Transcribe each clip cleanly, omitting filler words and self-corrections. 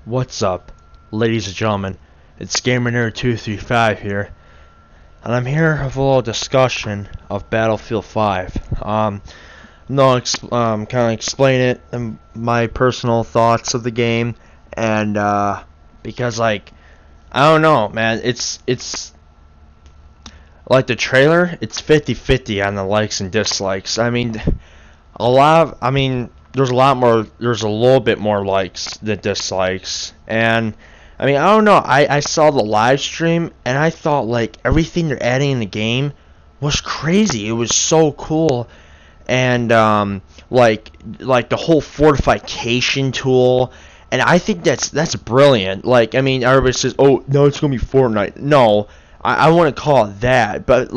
What's up, ladies and gentlemen? It's GamerNerd235 here, and I'm here with a little discussion of Battlefield 5. No, kind of explain it and my personal thoughts of the game, and because I don't know, man, it's like the trailer, it's 50-50 on the likes and dislikes. There's a little bit more likes than dislikes. And, I don't know, I saw the live stream, and I thought, everything they're adding in the game was crazy. It was so cool. And, the whole fortification tool, and I think that's brilliant. Everybody says, oh, no, it's going to be Fortnite. No, I wouldn't call it that, but,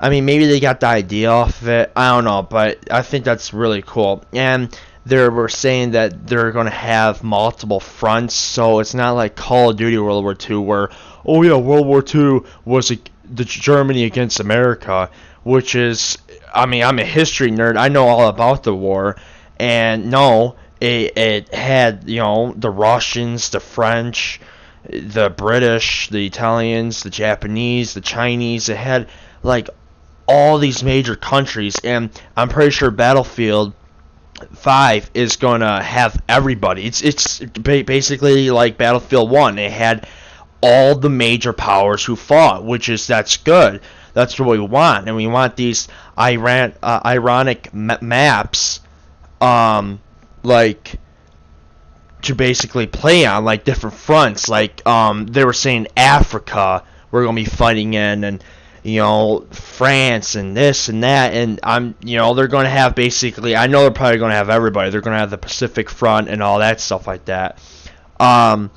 maybe they got the idea off of it. I don't know, but I think that's really cool. And they were saying that they're going to have multiple fronts, so it's not like Call of Duty World War II where, oh yeah, World War II was the Germany against America, which is, I'm a history nerd. I know all about the war, and no, it had, the Russians, the French, the British, the Italians, the Japanese, the Chinese. It had, all these major countries, and I'm pretty sure Battlefield 5 is gonna have everybody. It's basically like Battlefield 1. It had all the major powers who fought, that's good. That's what we want, and we want these ironic maps, to basically play on, different fronts. They were saying Africa we're gonna be fighting in, and France and this and that, and they're going to have basically, I know they're probably going to have everybody. They're going to have the Pacific Front and all that stuff like that. But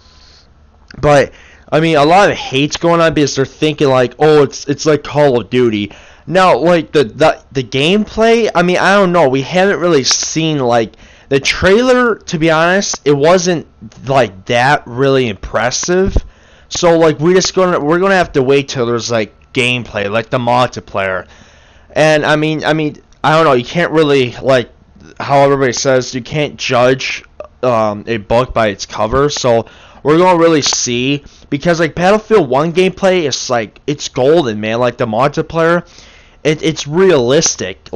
a lot of hate's going on because they're thinking oh, it's like Call of Duty. Now, the gameplay, I don't know. We haven't really seen the trailer. To be honest, it wasn't that really impressive. So we're gonna have to wait till there's gameplay, the multiplayer. And I don't know, you can't really, how everybody says, you can't judge a book by its cover. So we're gonna really see, because Battlefield 1 gameplay is it's golden, man. The multiplayer, it's realistic.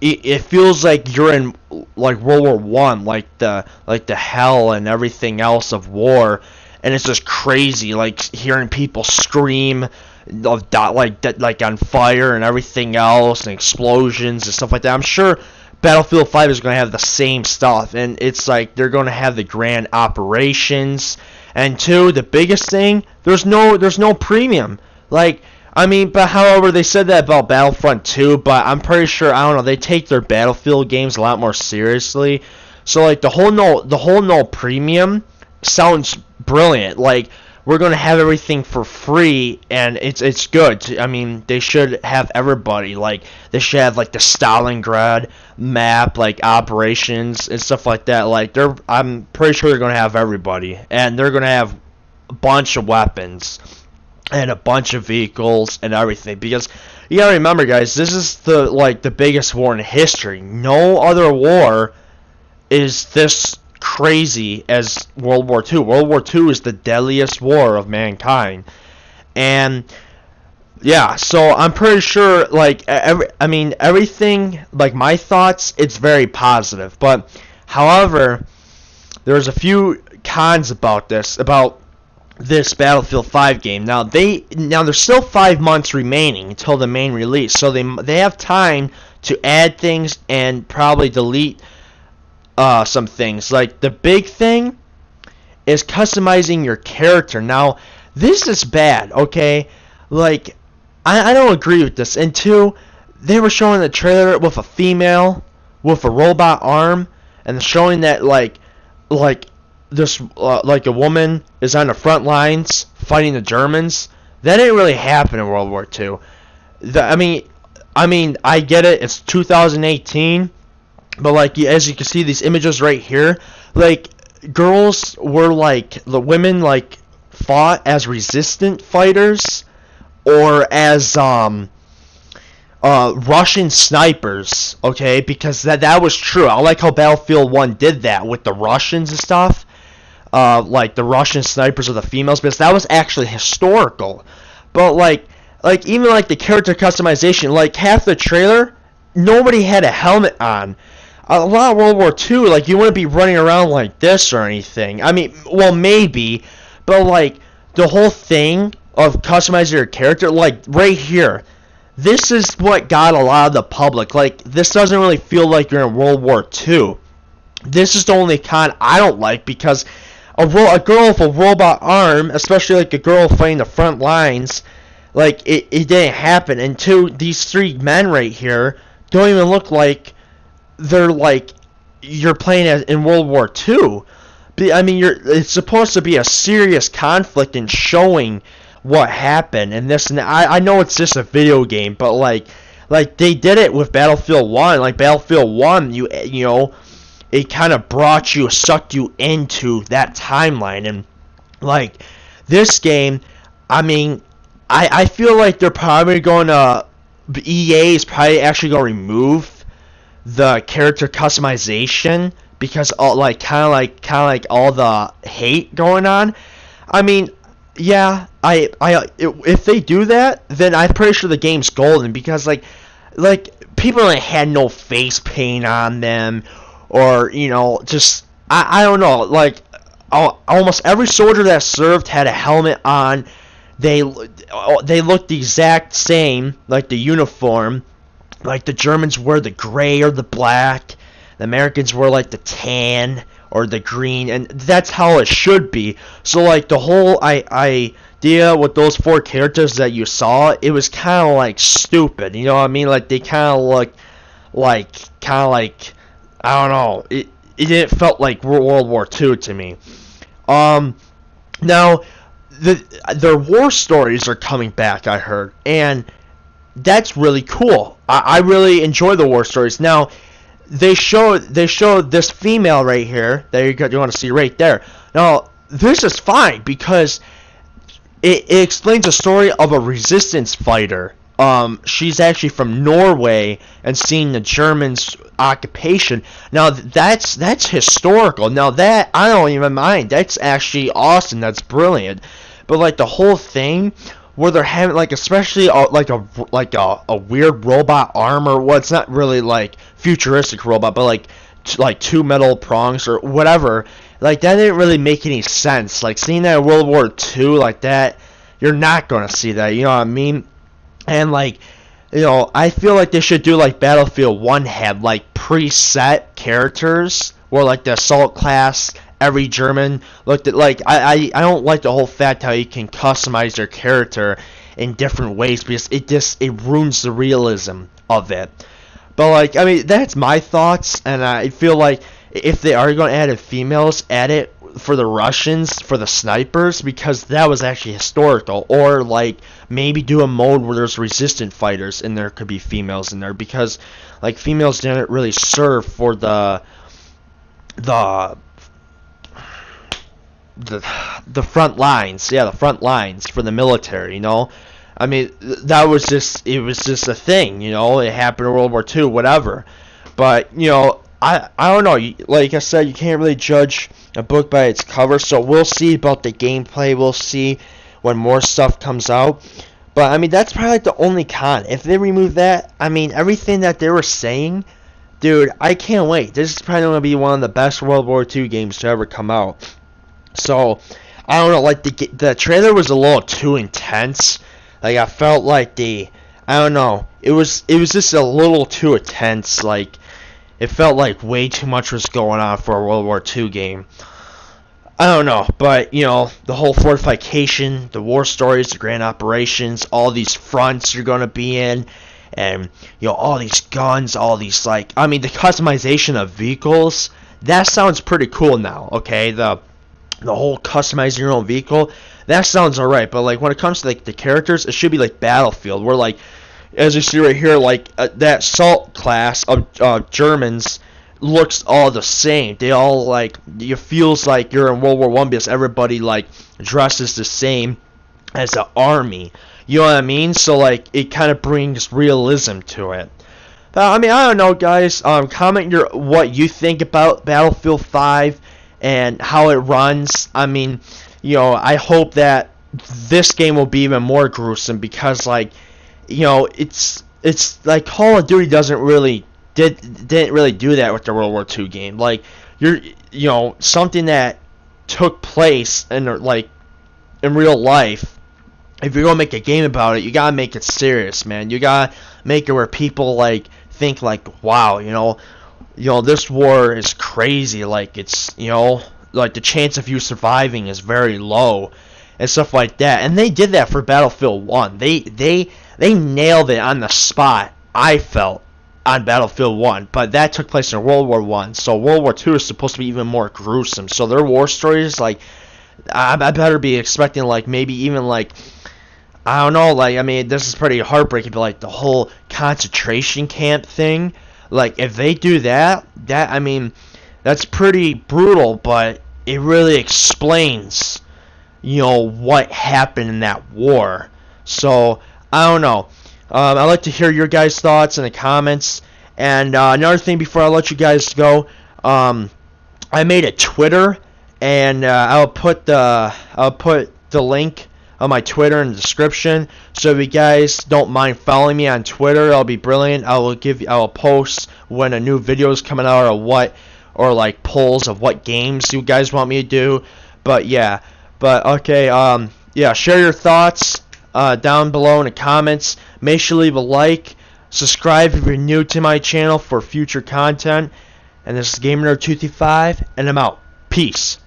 It feels like you're in World War One, the hell and everything else of war, and it's just crazy, hearing people scream of on fire and everything else, and explosions and stuff like that. I'm sure Battlefield 5 is going to have the same stuff, and it's they're going to have the grand operations. And two, the biggest thing, there's no premium. But however, they said that about Battlefront 2, but I'm pretty sure, I don't know, they take their Battlefield games a lot more seriously. So the whole no premium sounds brilliant. We're going to have everything for free, and it's good. They should have everybody. They should have, the Stalingrad map, operations and stuff like that. I'm pretty sure they're going to have everybody. And they're going to have a bunch of weapons and a bunch of vehicles and everything. Because, you got to remember, guys, this is the biggest war in history. No other war is this crazy as World War II. World War II is the deadliest war of mankind. And yeah, so I'm pretty sure everything, my thoughts, it's very positive. But however, there's a few cons about this Battlefield 5 game. Now there's still 5 months remaining until the main release. So they have time to add things and probably delete some things. The big thing is customizing your character. Now, this is bad, okay? I don't agree with this. And two, they were showing the trailer with a female with a robot arm, and showing that a woman is on the front lines fighting the Germans. That didn't really happen in World War II. I get it. It's 2018. But as you can see, these images right here, girls were the women fought as resistant fighters, or as Russian snipers, okay? Because that was true. I like how Battlefield 1 did that with the Russians and stuff. like the Russian snipers or the females, because that was actually historical. But like even like the character customization, like half the trailer, nobody had a helmet on. A lot of World War II, like you wouldn't be running around like this or anything. I mean, well maybe, but like the whole thing of customizing your character, like right here, this is what got a lot of the public. Like this doesn't really feel like you're in World War II. This is the only con I don't like, because a girl with a robot arm, especially like a girl fighting the front lines, like it didn't happen. And two, these three men right here don't even look like they're like you're playing in World War II. I mean, it's supposed to be a serious conflict and showing what happened and this and that. I know it's just a video game, but like they did it with Battlefield 1. Like Battlefield 1, you know, it kind of sucked you into that timeline. And like this game, I mean, I feel like they're probably going to, EA is probably actually going to remove the character customization, because kind of like all the hate going on. I mean, yeah, if they do that, then I'm pretty sure the game's golden, because like people that had no face paint on them, or you know, just I don't know, like almost every soldier that served had a helmet on. They looked the exact same, like the uniform. Like the Germans wear the gray or the black, the Americans wear like the tan or the green, and that's how it should be. So like the whole idea with those four characters that you saw, it was kind of like stupid, you know what I mean? Like they kind of look like I don't know, it didn't felt like World War II to me. Now their war stories are coming back, I heard, and that's really cool. I really enjoy the war stories. Now, they showed this female right here that you want to see right there. Now, this is fine, because it explains a story of a resistance fighter. She's actually from Norway and seeing the Germans' occupation. Now, that's historical. Now, that I don't even mind. That's actually awesome. That's brilliant. But like the whole thing, where they're having like, especially like a weird robot arm, or what's not really like futuristic robot, but like two metal prongs or whatever, like that didn't really make any sense. Like seeing that in World War II like that, you're not gonna see that, you know what I mean? And like, you know, I feel like they should do like Battlefield 1 had, like preset characters, where like the assault class, every German looked at, like I don't like the whole fact how you can customize your character in different ways, because it ruins the realism of it. But like, I mean, that's my thoughts, and I feel like if they are going to add females, add it for the Russians, for the snipers, because that was actually historical. Or like maybe do a mode where there's resistant fighters and there could be females in there, because like females didn't really serve for the front lines. Yeah, the front lines for the military, you know. I mean, it was just a thing, you know. It happened in World War II, whatever. But you know, I don't know. Like I said, you can't really judge a book by its cover. So we'll see about the gameplay. We'll see when more stuff comes out. But I mean, that's probably like the only con. If they remove that, I mean, everything that they were saying, dude, I can't wait. This is probably going to be one of the best World War II games to ever come out. So I don't know. Like the trailer was a little too intense. Like I felt like I don't know. It was just a little too intense. Like it felt like way too much was going on for a World War II game. I don't know, but you know, the whole fortification, the war stories, the grand operations, all these fronts you're gonna be in, and you know, all these guns, all these like, I mean, the customization of vehicles, that sounds pretty cool now. Okay, the whole customizing your own vehicle, that sounds alright. But like when it comes to like the characters, it should be like Battlefield, where like, as you see right here, like that assault class of Germans looks all the same. They all like, it feels like you're in World War I, because everybody like dresses the same as an army. You know what I mean? So like it kind of brings realism to it. But I mean, I don't know, guys. Comment what you think about Battlefield 5. and how it runs. I mean, I hope that this game will be even more gruesome, because like, it's like Call of Duty didn't really do that with the World War II game. Like, something that took place in like in real life. If you're gonna make a game about it, you gotta make it serious, man. You gotta make it where people like think like, wow, this war is crazy. Like, it's like the chance of you surviving is very low, and stuff like that. And they did that for Battlefield 1. They nailed it on the spot, I felt, on Battlefield 1. But that took place in World War 1. So World War 2 is supposed to be even more gruesome. So their war stories, like, I better be expecting, like, maybe even, like, I don't know, like, I mean, this is pretty heartbreaking, but, like, the whole concentration camp thing, like, if they do that, I mean, that's pretty brutal, but it really explains, what happened in that war. So, I don't know. I'd like to hear your guys' thoughts in the comments. And another thing before I let you guys go, I made a Twitter, and I'll put the link on my Twitter in the description. So if you guys don't mind following me on Twitter, I'll be brilliant. I will post when a new video is coming out, or like polls of what games you guys want me to do. But yeah, okay, yeah, share your thoughts down below in the comments. Make sure to leave a like, subscribe if you're new to my channel for future content. And this is GamerNerd235, and I'm out. Peace.